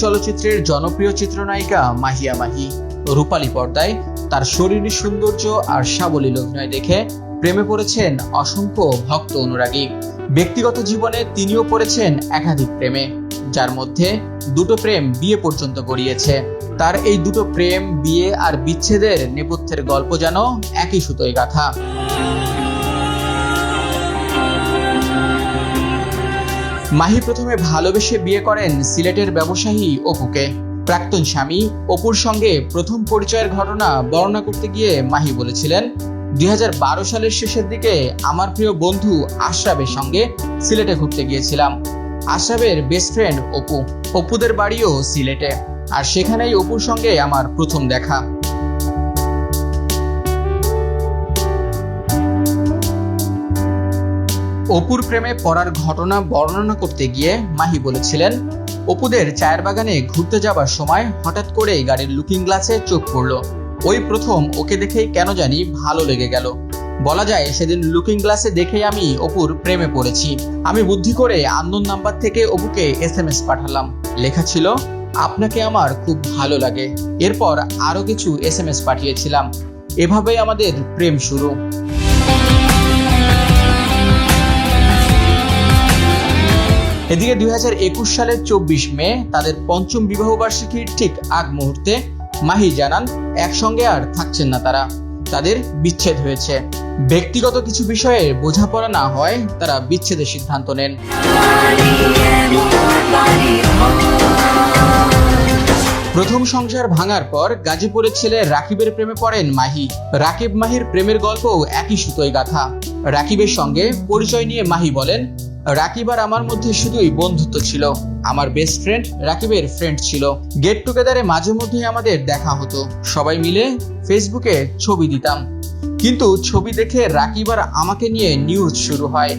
চলচ্চিত্রের জনপ্রিয় চিত্রনায়িকা মাহিয়া মাহি রূপালী পর্দায় তার শরীরী সৌন্দর্য আর সাবলীল অভিনয় দেখে প্রেমে পড়েছেন অসংখ্য ভক্ত অনুরাগী। ব্যক্তিগত জীবনে তিনিও পড়েছেন একাধিক প্রেমে, যার মধ্যে দুটো প্রেম বিয়ে পর্যন্ত গড়িয়েছে। তার এই দুটো প্রেম, বিয়ে আর বিচ্ছেদের নেপথ্যের গল্প যেন একই সুতোয় গাঁথা। মাহি প্রথমে ভালোবেসে বিয়ে করেন সিলেটের ব্যবসায়ী অপুকে। প্রাক্তন স্বামী অপুর সঙ্গে প্রথম পরিচয়ের ঘটনা বর্ণনা করতে গিয়ে মাহি বলেছিলেন, 2012 সালের শেষের দিকে আমার প্রিয় বন্ধু আশরাফের সঙ্গে সিলেটে ঘুরতে গিয়েছিলাম। আশরাফের বেস্ট ফ্রেন্ড অপু, অপুদের বাড়িও সিলেটে, আর সেখানেই অপুর সঙ্গে আমার প্রথম দেখা। অপুর প্রেমে পড়ার ঘটনা বর্ণনা করতে গিয়ে মাহি বলেছিলেন, অপুদের চায়ের বাগানে ঘুরতে যাবার সময় হঠাৎ করেই গাড়ির লুকিং গ্লাসে চোখ পড়লো। ওই প্রথম ওকে দেখেই কেন জানি ভালো লেগে গেল। বলা যায় সেদিন লুকিং গ্লাসে দেখেই আমি অপুর প্রেমে পড়েছি। আমি বুদ্ধি করে আননোন নাম্বার থেকে অপুকে SMS পাঠালাম। লেখা ছিল, আপনাকে আমার খুব ভালো লাগে। এরপর আরো কিছু SMS পাঠিয়েছিলাম। এভাবেই আমাদের প্রেম শুরু। এদিকে 2021 সালের 24 মে তাদের পঞ্চম বিবাহবার্ষিকীর ঠিক আগ মুহূর্তে মাহি জানান একসঙ্গে আর থাকছেন না তারা। তাদের বিচ্ছেদ হয়েছে। ব্যক্তিগত কিছু বিষয়ে বোঝাপড়া না হয় তারা বিচ্ছেদের সিদ্ধান্ত নেন। প্রথম সংসার ভাঙার পর গাজীপুরের ছেলে রাকিবের প্রেমে পড়েন মাহি। রাকিব মাহির প্রেমের গল্প একই সুতোয় গাঁথা। রাকিবের সঙ্গে পরিচয় নিয়ে মাহি বলেন, রাকিব আর আমার মধ্যে শুধুই বন্ধুত্ব ছিল। আমার বেস্ট ফ্রেন্ড রাকিবের ফ্রেন্ড ছিল। গেট টুগেদারে মাঝে মধ্যেই আমাদের দেখা হতো। সবাই মিলে ফেসবুকে ছবি দিতাম। কিন্তু ছবি দেখে রাকিব আর আমাকে নিয়ে নিউজ শুরু হয়।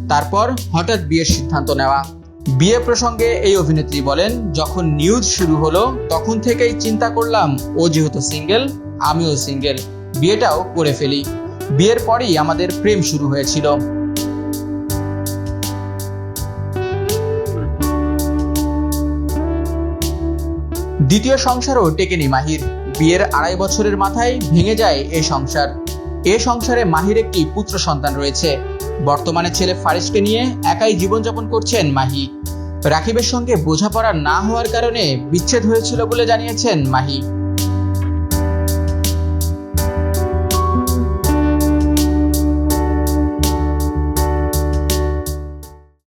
তারপর হঠাৎ বিয়ের সিদ্ধান্ত নেওয়া। বিয়ে প্রসঙ্গে এই অভিনেত্রী বলেন, যখন নিউজ শুরু হলো তখন থেকেই চিন্তা করলাম ও যেহেতু সিঙ্গেল, আমিও সিঙ্গেল, বিয়েটাও করে ফেলি। বিয়ের পরেই আমাদের প্রেম শুরু হয়েছিল। দ্বিতীয় সংসারও টেকেনি মাহির। বিয়ের 2.5 বছরের মাথায় ভেঙে যায় এ সংসার। এ সংসারে মাহির একটি পুত্র সন্তান রয়েছে। বর্তমানে ছেলে ফারিসকে নিয়ে একাই জীবনযাপন করছেন মাহি। রাকিবের সঙ্গে বোঝাপড়া না হওয়ার কারণে বিচ্ছেদ হয়েছিল বলে জানিয়েছেন মাহি।